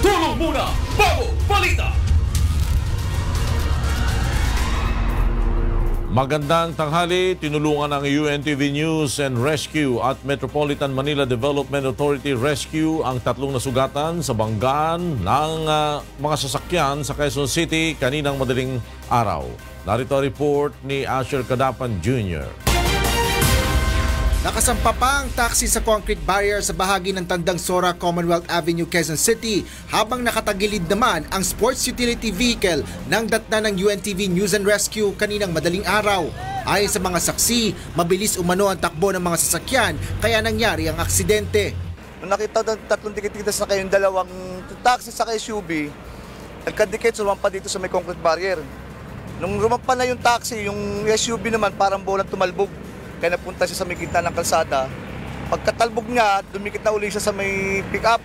Tulong muna bago balita! Magandang tanghali, tinulungan ng UNTV News and Rescue at Metropolitan Manila Development Authority Rescue ang 3 nasugatan sa banggaan ng mga sasakyan sa Quezon City kaninang madaling araw. Narito ang report ni Asher Cadapan Jr. Nakasampa pa ang taxi sa concrete barrier sa bahagi ng Tandang Sora, Commonwealth Avenue, Quezon City habang nakatagilid naman ang sports utility vehicle ng datna ng UNTV News and Rescue kaninang madaling araw. Ayon sa mga saksi, mabilis umano ang takbo ng mga sasakyan kaya nangyari ang aksidente. Nung nakita ng 3 tikit-tikita sa kayong dalawang taxi sa SUV, nagkadikit sumampa dito sa may concrete barrier. Nung rumampa na yung taxi, yung SUV naman parang bolang tumalbog. Kaya napunta siya sa may gitna ng kalsada. Pagkatalbog niya, dumikit na uli siya sa may pick-up.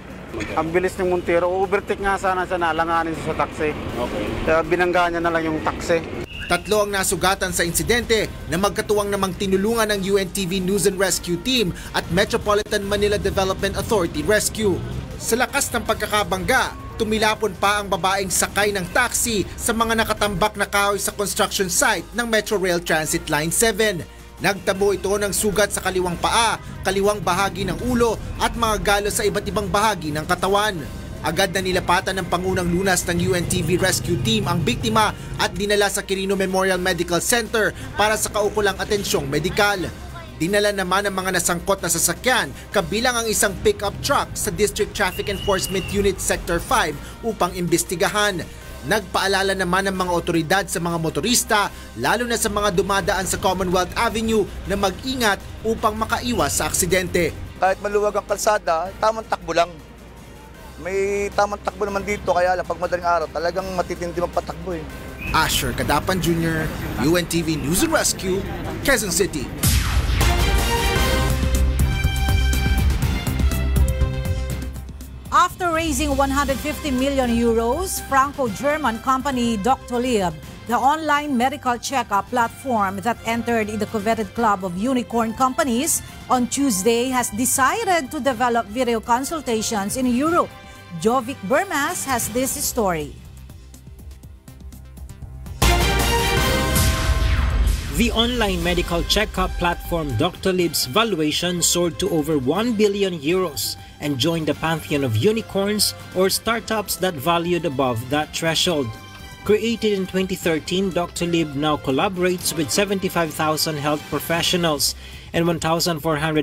Ang bilis ng Montero, overtake nga sana siya, nalanganin siya sa taxi. Okay. Kaya binangga niya na lang yung taxi. 3 ang nasugatan sa insidente na magkatuwang namang tinulungan ng UNTV News and Rescue Team at Metropolitan Manila Development Authority Rescue. Sa lakas ng pagkakabangga, tumilapon pa ang babaeng sakay ng taxi sa mga nakatambak na kahoy sa construction site ng Metro Rail Transit Line 7. Nagtamo ito ng sugat sa kaliwang paa, kaliwang bahagi ng ulo at mga galo sa iba't ibang bahagi ng katawan. Agad na nilapatan ng pangunang lunas ng UNTV Rescue Team ang biktima at dinala sa Quirino Memorial Medical Center para sa kaukulang atensyong medikal. Dinala naman ang mga nasangkot na sasakyan kabilang ang isang pickup truck sa District Traffic Enforcement Unit Sector 5 upang imbestigahan. Nagpaalala naman ng mga otoridad sa mga motorista, lalo na sa mga dumadaan sa Commonwealth Avenue na mag-ingat upang makaiwas sa aksidente. Kahit maluwag ang kalsada, tamang takbo lang. May tamang takbo naman dito, kaya lang pag madaling araw, talagang matitindi magpatakbo eh. Asher Cadapan Jr., UNTV News and Rescue, Quezon City. After raising 150 million euros, Franco-German company Doctolib, the online medical checkup platform that entered in the coveted club of unicorn companies, on Tuesday has decided to develop video consultations in Europe. Jovic Bermas has this story. The online medical checkup platform Doctolib's valuation soared to over 1 billion euros and joined the pantheon of unicorns or startups that valued above that threshold. Created in 2013, Doctolib now collaborates with 75,000 health professionals and 1,400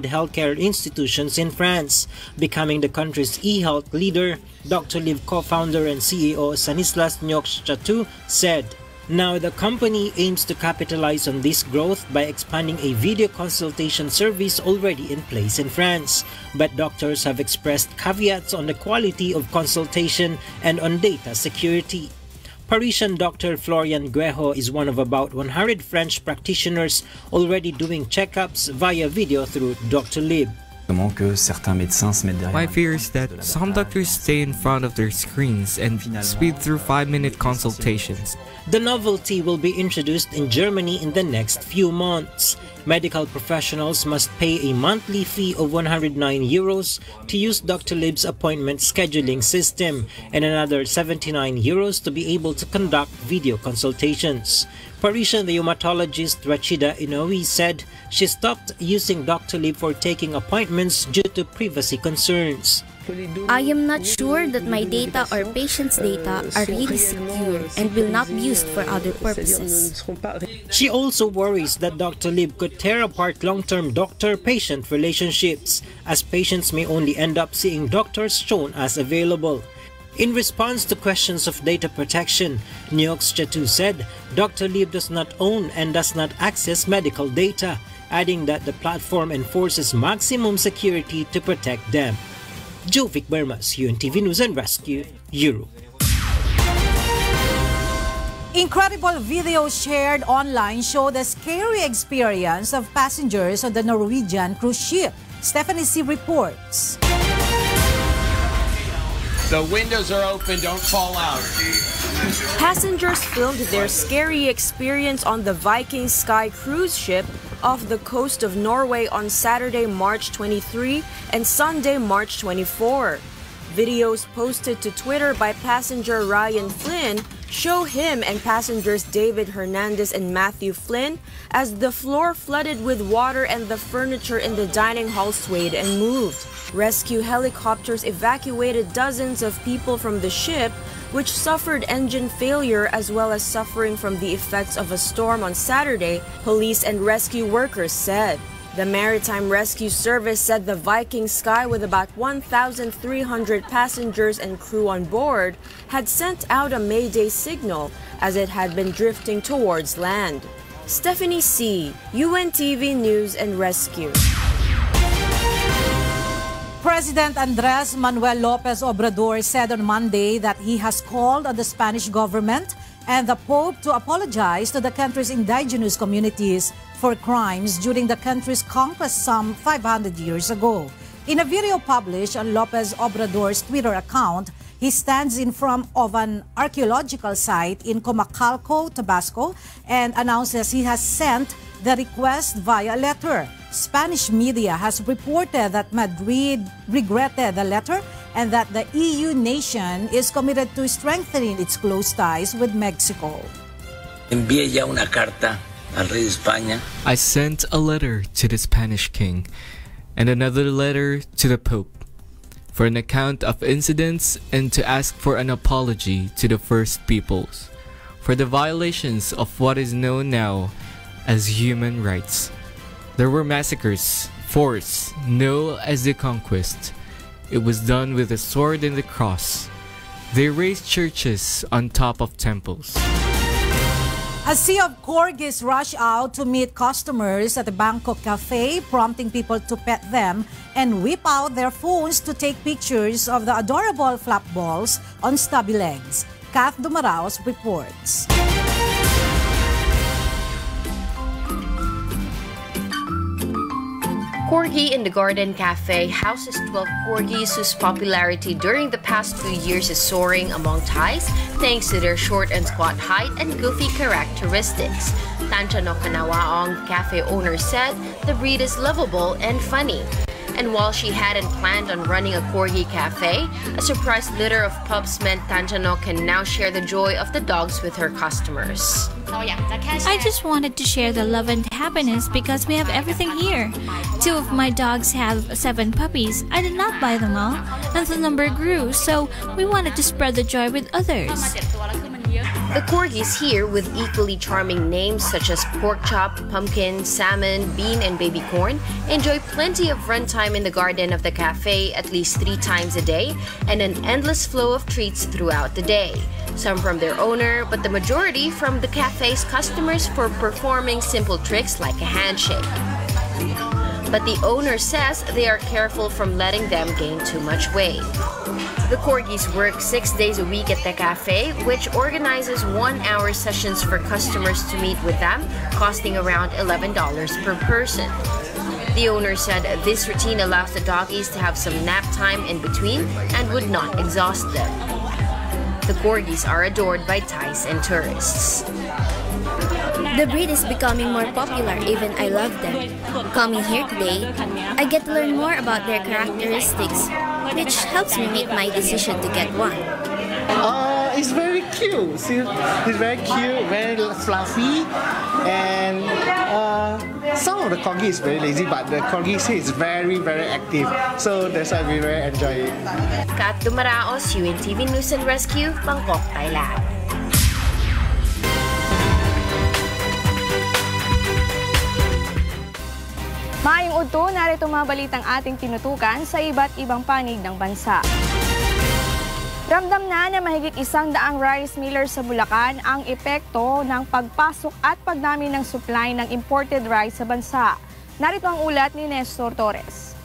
healthcare institutions in France, becoming the country's e-health leader. Doctolib co-founder and CEO Stanislas Niox-Chatou said, "Now the company aims to capitalize on this growth by expanding a video consultation service already in place in France. But doctors have expressed caveats on the quality of consultation and on data security." Parisian Dr. Florian Guejo is one of about 100 French practitioners already doing checkups via video through Doctolib. My fear is that some doctors stay in front of their screens and speed through 5-minute consultations. The novelty will be introduced in Germany in the next few months. Medical professionals must pay a monthly fee of 109 euros to use Doctolib's appointment scheduling system and another 79 euros to be able to conduct video consultations. Parisian rheumatologist Rachida Inoue said she stopped using Doctolib for taking appointments due to privacy concerns. I am not sure that my data or patients' data are really secure and will not be used for other purposes. She also worries that Doctolib could tear apart long-term doctor-patient relationships, as patients may only end up seeing doctors shown as available. In response to questions of data protection, Niox-Chatou said Doctolib does not own and does not access medical data, adding that the platform enforces maximum security to protect them. Jovic Bermas, UNTV News and Rescue, Europe. Incredible videos shared online show the scary experience of passengers on the Norwegian cruise ship. Stephanie C. reports. The windows are open, don't fall out. Passengers filmed their scary experience on the Viking Sky cruise ship off the coast of Norway on Saturday, March 23 and Sunday, March 24. Videos posted to Twitter by passenger Ryan Flynn show him and passengers David Hernandez and Matthew Flynn as the floor flooded with water and the furniture in the dining hall swayed and moved. Rescue helicopters evacuated dozens of people from the ship, which suffered engine failure as well as suffering from the effects of a storm on Saturday, police and rescue workers said. The Maritime Rescue Service said the Viking Sky, with about 1,300 passengers and crew on board, had sent out a Mayday signal as it had been drifting towards land. Stephanie C., UNTV News and Rescue. President Andres Manuel Lopez Obrador said on Monday that he has called on the Spanish government and the Pope to apologize to the country's indigenous communities for crimes during the country's conquest some 500 years ago. In a video published on Lopez Obrador's Twitter account, he stands in front of an archaeological site in Comacalco, Tabasco, and announces he has sent the request via letter. Spanish media has reported that Madrid regretted the letter and that the EU nation is committed to strengthening its close ties with Mexico. Envié ya una carta al rey de España. I sent a letter to the Spanish king and another letter to the Pope for an account of incidents and to ask for an apology to the First Peoples for the violations of what is known now as human rights. There were massacres, forced, known as the conquest. It was done with the sword and the cross. They raised churches on top of temples. A sea of corgis rush out to meet customers at the Bangkok Cafe, prompting people to pet them and whip out their phones to take pictures of the adorable flap balls on stubby legs. Kath Dumaraos reports. Corgi in the Garden Cafe houses 12 corgis whose popularity during the past few years is soaring among Thais thanks to their short and squat height and goofy characteristics. Tanchano Kanawaong, the cafe owner, said the breed is lovable and funny. And while she hadn't planned on running a corgi cafe, a surprise litter of pups meant Tanchano can now share the joy of the dogs with her customers. I just wanted to share the love and happiness because we have everything here. 2 of my dogs have 7 puppies. I did not buy them all, and the number grew, so we wanted to spread the joy with others. The corgis here, with equally charming names such as pork chop, pumpkin, salmon, bean, and baby corn, enjoy plenty of runtime in the garden of the cafe at least 3 times a day and an endless flow of treats throughout the day. Some from their owner, but the majority from the cafe's customers for performing simple tricks like a handshake. But the owner says they are careful from letting them gain too much weight. The corgis work 6 days a week at the cafe, which organizes 1-hour sessions for customers to meet with them, costing around $11 per person. The owner said this routine allows the doggies to have some nap time in between and would not exhaust them. The corgis are adored by Thais and tourists. The breed is becoming more popular, even I love them. Coming here today, I get to learn more about their characteristics, which helps me make my decision to get one. It's very cute. See, it's very cute, very fluffy, and some of the corgi is very lazy, but the corgi is very, very active. So that's why we very enjoy it. Kat Dumaraos, UNTV News and Rescue, Bangkok, Thailand. Maayong udto, narito mga balitang ating tinutukan sa iba't ibang panig ng bansa. Ramdam na mahigit 100 rice millers sa Bulacan ang epekto ng pagpasok at pagdami ng supply ng imported rice sa bansa. Narito ang ulat ni Nestor Torres.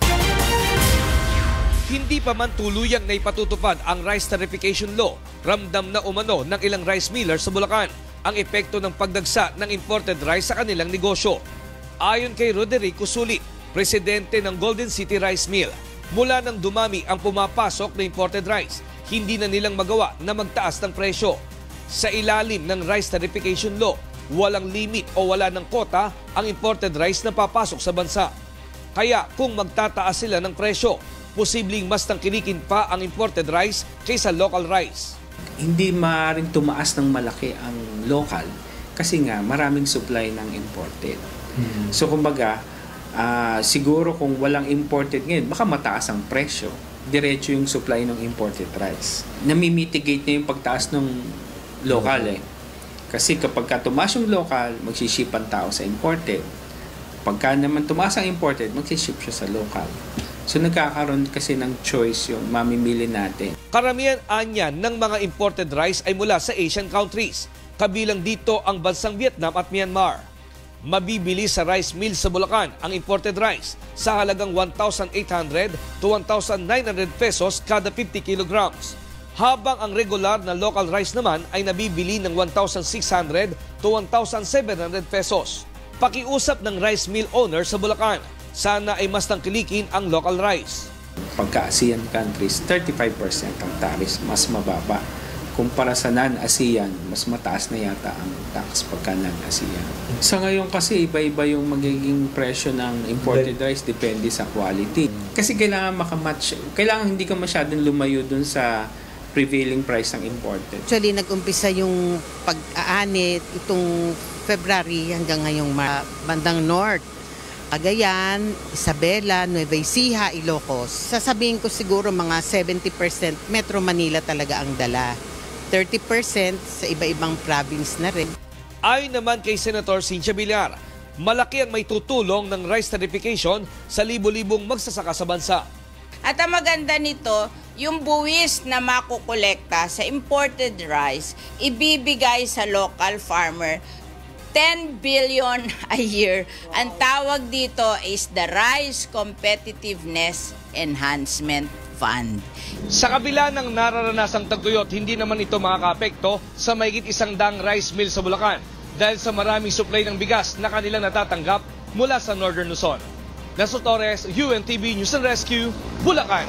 Hindi pa man tuluyang naipatutupad ang rice tarification law, ramdam na umano ng ilang rice millers sa Bulacan ang epekto ng pagdagsa ng imported rice sa kanilang negosyo. Ayon kay Roderico Sulit, presidente ng Golden City Rice Mill, mula nang dumami ang pumapasok na imported rice, hindi na nilang magawa na magtaas ng presyo. Sa ilalim ng rice tarification law, walang limit o wala ng kota ang imported rice na papasok sa bansa. Kaya kung magtataas sila ng presyo, posibleng mas tangkilikin pa ang imported rice kaysa local rice. Hindi maaaring tumaas ng malaki ang local kasi nga maraming supply ng imported. So kumbaga, siguro kung walang imported ngayon, baka mataas ang presyo. Diretso yung supply ng imported rice. Namimitigate niya yung pagtaas ng local Kasi kapag tumaas yung local, magsiship ang tao sa imported. Pagka naman tumaas ang imported, magsiship siya sa local. So nagkakaroon kasi ng choice yung mamimili natin. Karamihan anya ng mga imported rice ay mula sa Asian countries. Kabilang dito ang bansang Vietnam at Myanmar. Mabibili sa rice mill sa Bulacan ang imported rice sa halagang 1,800 to 1,900 pesos kada 50 kilograms. Habang ang regular na local rice naman ay nabibili ng 1,600 to 1,700 pesos. Pakiusap ng rice mill owner sa Bulacan, sana ay mas tangkilikin ang local rice. Pagka ASEAN countries, 35% ang tariff, mas mababa. Kumpara sa non-ASEAN, mas mataas na yata ang tax pagka non-ASEAN. Sa ngayon kasi, iba-iba yung magiging presyo ng imported rice, depende sa quality. Kasi kailangan makamatch, kailangan hindi ka masyadong lumayo dun sa prevailing price ng imported. Actually, nag-umpisa yung pag-aanit itong February hanggang ngayong bandang North. Cagayan, Isabela, Nueva Ecija, Ilocos. Sasabihin ko siguro mga 70% Metro Manila talaga ang dala. 30% sa iba-ibang province na rin. Ayon naman kay Senator Cynthia Villar, malaki ang may tutulong ng rice tarification sa libo-libong magsasaka sa bansa. At ang maganda nito, yung buwis na makukolekta sa imported rice, ibibigay sa local farmer 10 billion a year. Ang tawag dito is the Rice Competitiveness Enhancement Fund. Sa kabila ng nararanasang tagtuyot, hindi naman ito makakaapekto sa mahigit 100 rice mill sa Bulacan dahil sa maraming supply ng bigas na kanilang natatanggap mula sa Northern Luzon. Nelson Torres, UNTV News and Rescue, Bulacan.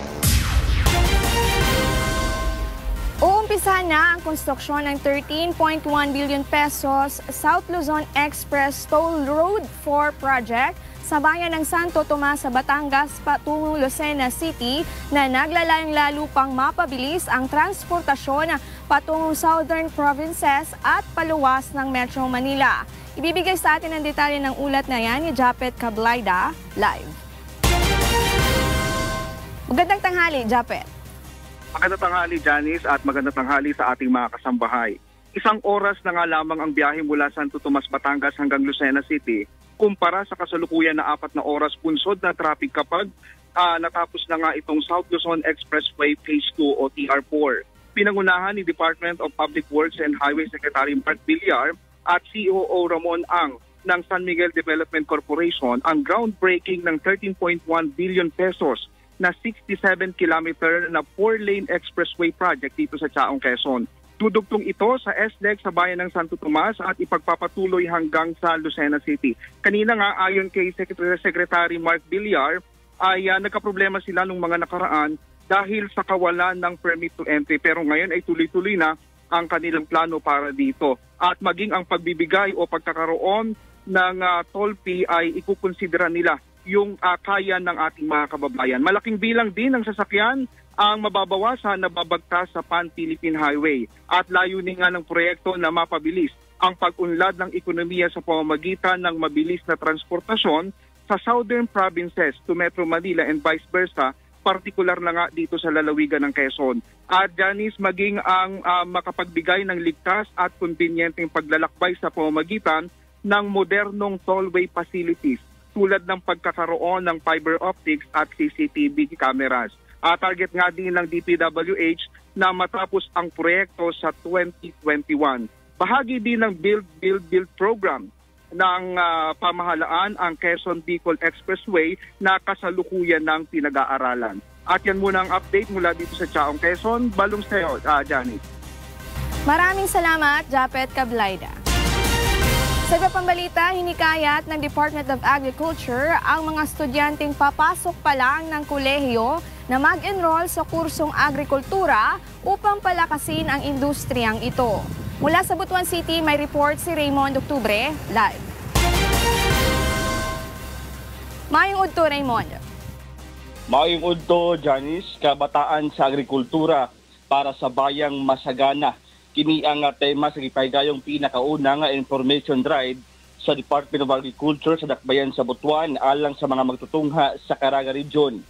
Uumpisahan na ang konstruksyon ng 13.1 billion pesos South Luzon Express Toll Road 4 project sa bayan ng Santo Tomas sa Batangas patungo Lucena City na naglalayong lalo pang mapabilis ang transportasyon patungong southern provinces at paluwas ng Metro Manila. Ibibigay sa atin ang detalye ng ulat na yan ni Japet Cablaida, live. Magandang tanghali, Japet. Magandang tanghali, Janice, at magandang tanghali sa ating mga kasambahay. 1 oras na nga lamang ang biyahe mula Santo Tomas, Batangas hanggang Lucena City kumpara sa kasalukuyan na 4 na oras punsod na traffic kapag natapos na nga itong South Luzon Expressway Phase 2 o TR4. Pinangunahan ni Department of Public Works and Highway Secretary Mark Villar at COO Ramon Ang ng San Miguel Development Corporation ang groundbreaking ng 13.1 billion pesos na 67-kilometer na 4-lane expressway project dito sa Chaong, Quezon. Dudugtong ito sa SLEC sa bayan ng Santo Tomas at ipagpapatuloy hanggang sa Lucena City. Kanina nga, ayon kay Secretary Mark Villar, ay nagkaproblema sila nung mga nakaraan dahil sa kawalan ng permit to entry. Pero ngayon ay tuloy-tuloy na ang kanilang plano para dito. At maging ang pagbibigay o pagkakaroon ng toll fee ay ikukonsidera nila yung kaya ng ating mga kababayan. Malaking bilang din ng sasakyan ang mababawasan na babagtas sa Pan-Philippine Highway at layunin nga ng proyekto na mapabilis ang pag-unlad ng ekonomiya sa pamamagitan ng mabilis na transportasyon sa southern provinces to Metro Manila and vice versa, partikular na nga dito sa lalawigan ng Quezon. At Janice, maging ang makapagbigay ng ligtas at konbinyenteng paglalakbay sa pamamagitan ng modernong tollway facilities tulad ng pagkakaroon ng fiber optics at CCTV cameras. Target nga din ng DPWH na matapos ang proyekto sa 2021. Bahagi din ng Build program ng pamahalaan ang Quezon-Bicol Expressway na kasalukuyan ng pinag-aaralan. At yan muna ang update mula dito sa Chaong, Quezon. Balong sa'yo, Janice. Maraming salamat, Japet Cablaida. Sa iba pang balita, hinikayat ng Department of Agriculture ang mga estudyanteng papasok pa lang ng kolehiyo na mag-enroll sa kursong agrikultura upang palakasin ang industriyang ito. Mula sa Butuan City, may report si Raymond Octubre, live. Mayong udto, Raymond. Maayong udto, Janice, kabataan sa agrikultura para sa bayang masagana. Kini ang tema sa gipahigayong pinakauna nga information drive sa Department of Agriculture sa Dakbayan sa Butuan alang sa mga magtutungha sa Caraga Region.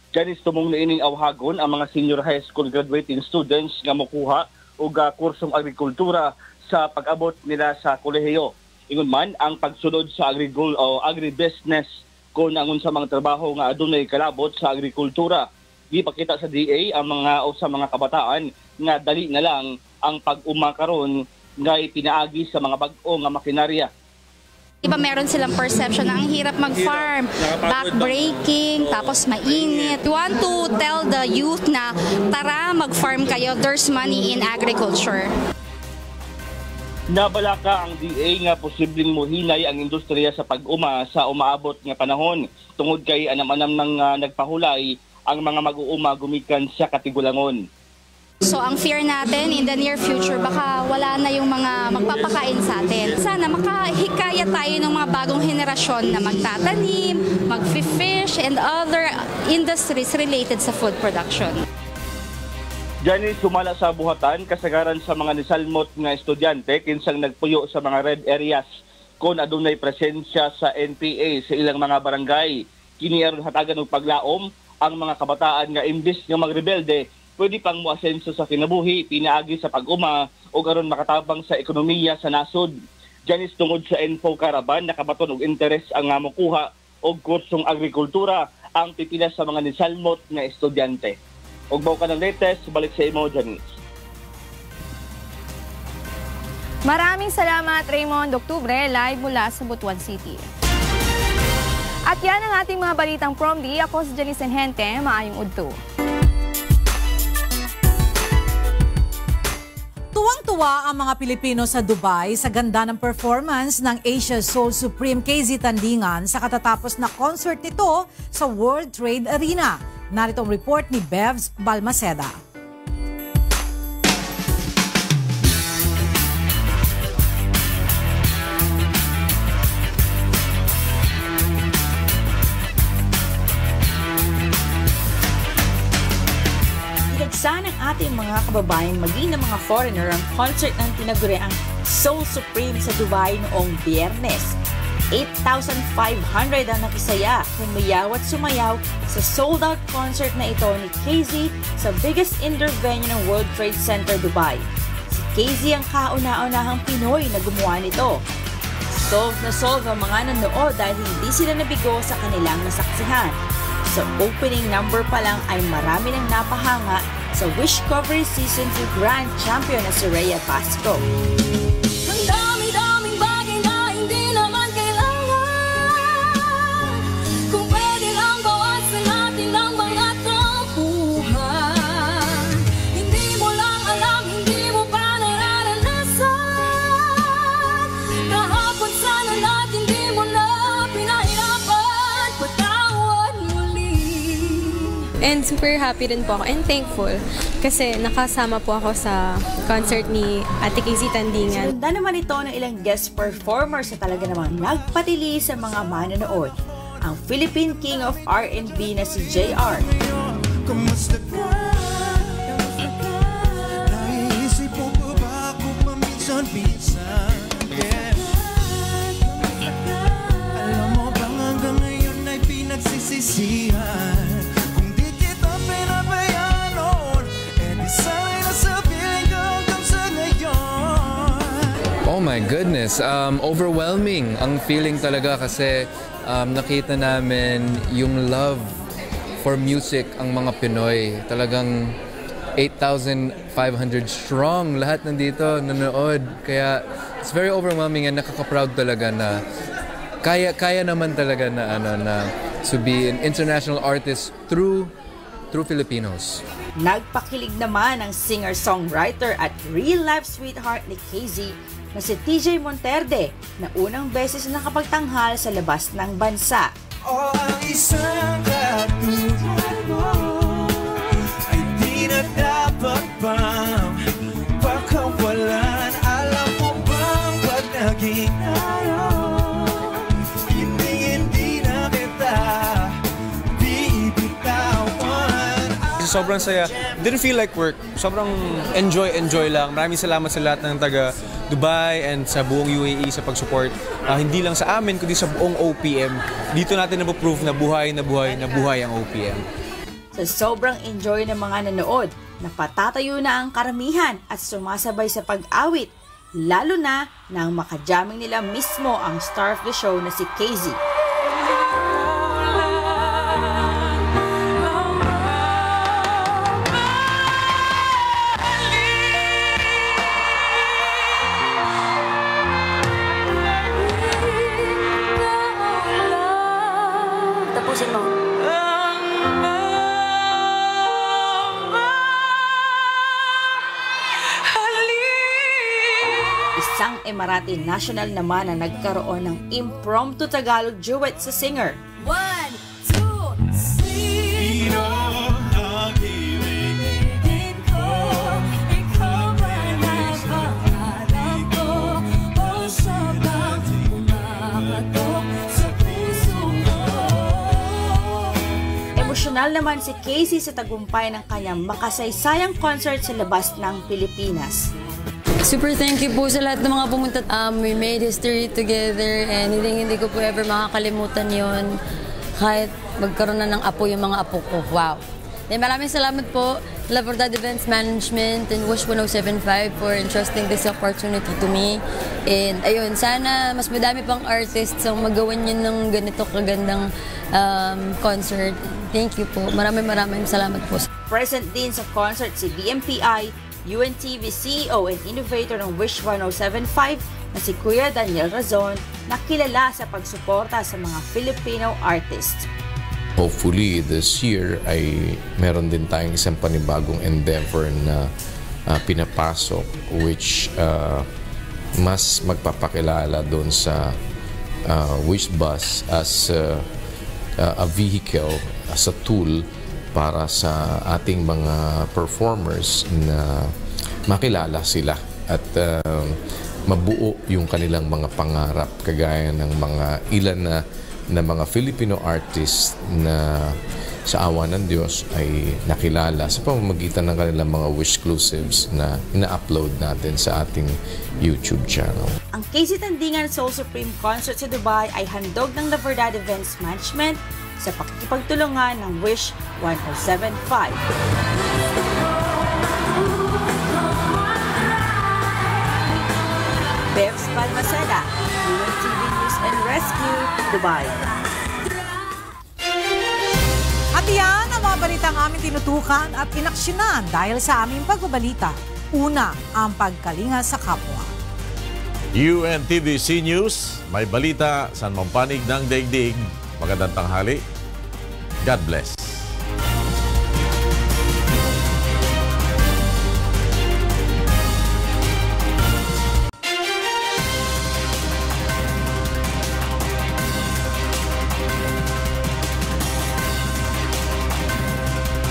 Janice, tumong na ining awhagon ang mga senior high school graduating students nga mokuha og kursong agrikultura sa pag-abot nila sa kolehiyo. Ingon man ang pagsunod sa agribusiness kung angon sa mga trabaho nga adunay kalabot sa agrikultura. Gipakita sa DA ang mga kabataan nga dali na lang ang pag-uma karon nga ipinaagi sa mga bag-o nga makinarya. Iba meron silang perception na ang hirap mag-farm, backbreaking, tapos mainit. We want to tell the youth na tara mag-farm kayo, there's money in agriculture. Nabalaka ang DA nga posibleng muhinay ang industriya sa pag-uma sa umaabot nga panahon tungod kay anam-anam nang nagpahulay ang mga mag-uuma gumikan sa Katigulangon. So ang fear natin in the near future baka wala na yung mga magpapakain sa atin. Sana makahikaya tayo ng mga bagong henerasyon na magtatanim, mag-fish and other industries related sa food production. Diyan sumala sa buhatan kasagaran sa mga nisalmot nga estudyante kinsang nagpuyo sa mga red areas kung adunay presensya sa NPA sa ilang mga barangay. Kini aron hatagan og paglaom ang mga kabataan nga imbis nga magrebelde pwede pang moasenso sa kinabuhi pinaagi sa pag-uma o aron makatabang sa ekonomiya sa nasod. Diyan tungod sa Info Caravan nakabaton og interes ang mokuha og kursong agrikultura ang pipila sa mga nisalmot nga estudyante. Og mao ka ng latest, balik sa imo, Janice. Maraming salamat, Raymond Octubre, live mula sa Butuan City. At yan ang ating mga balitang from D. Ako si Janice Enhente, maayong udto. Tuwang-tuwa ang mga Pilipino sa Dubai sa ganda ng performance ng Asia Soul Supreme KZ Tandingan sa katatapos na concert nito sa World Trade Arena. Narito ang report ni Bevs Balmaceda. Inagsa ng ating mga kababayan maging ng mga foreigner ang concert ng tinaguriang Soul Supreme sa Dubai noong Biyernes. 8,500 ang nakisaya, humayaw at sumayaw sa sold-out concert na ito ni KZ sa biggest indoor venue ng World Trade Center, Dubai. Si KZ ang kauna-unahang Pinoy na gumawa nito. Solve na solve ang mga nanood dahil hindi sila nabigo sa kanilang nasaksihan. Sa opening number pa lang ay marami nang napahanga sa Wish Coverage Season 2 Grand Champion na si Rhea Pasco. And super happy din po ako and thankful kasi nakasama po ako sa concert ni Ate KZ Tandingan. Sinundan naman ito ng ilang guest performers na talaga namang nagpatili sa mga manonood. Ang Philippine King of R&B na si JR. Kumusta ka? Naisip mo ba ba kung maminsan-minsan? Alam mo bang hanggang ngayon ay pinagsisisihan? Oh my goodness, overwhelming ang feeling talaga kasi nakita namin yung love for music ang mga Pinoy. Talagang 8,500 strong lahat nandito nanood. Kaya it's very overwhelming and nakaka-proud talaga na kaya naman talaga na to be an international artist through Filipinos. Nagpakilig naman ang singer-songwriter at real-life sweetheart ni KZ na si TJ Monterde na unang beses nakapagtanghal sa labas ng bansa. O ang isang katulad mo ay di na dapat bang pakawalan. Alam mo bang pag naging naroon, hindi na kita bibitaw. sobrang saya. Didn't feel like work. Sobrang enjoy lang. Maraming salamat sa lahat ng taga Dubai and sa buong UAE sa pag-support. Hindi lang sa amin, kundi sa buong OPM. Dito natin napoprove na buhay ang OPM. Sa sobrang enjoy ng mga nanood, napatatayo na ang karamihan at sumasabay sa pag-awit, lalo na nang makajamming nila mismo ang star of the show na si KZ. Tapusin mo. Isang Emirati national naman ang nagkaroon ng impromptu Tagalog duet sa singer. 1, 2, 3. Emosyonal naman si Casey sa tagumpay ng kanyang makasaysayang concert sa labas ng Pilipinas. Super thank you po sa lahat ng mga pumunta. We made history together and hindi ko po ever makakalimutan yon. Kahit magkaroon na ng apo yung mga apo ko. Wow. Then maraming salamat po La Verdad Events Management and Wish 1075 for entrusting this opportunity to me. And ayun, sana mas madami pang artists ang magawan yun ng ganito kagandang concert. Thank you po. Maraming salamat po. Present din sa concert si BMPI, UNTV CEO and innovator ng Wish 1075 na si Kuya Daniel Razon na kilala sa pagsuporta sa mga Filipino artists. Hopefully this year ay meron din tayong isang panibagong endeavor na pinapasok which mas magpapakilala doon sa Wish Bus as a vehicle, as a tool para sa ating mga performers na makilala sila at mabuo yung kanilang mga pangarap kagaya ng mga ilan na mga Filipino artists na sa awa ng Diyos ay nakilala sa pamamagitan ng kanilang mga Wishclusives na ina-upload natin sa ating YouTube channel. Ang KZ Tandingan Soul Supreme Concert sa Dubai ay handog ng La Verdad Events Management sa pakikipagtulungan ng Wish 1075. Bevs Palmaseda, UNTV News and Rescue, Dubai. At yan ang mga balitang aming tinutukan at inaksyonan dahil sa aming pagbabalita. Una, ang pagkalinga sa kapwa. UNTVC News, may balita sa mampanig ng daigdig. Magandang tanghali. God bless.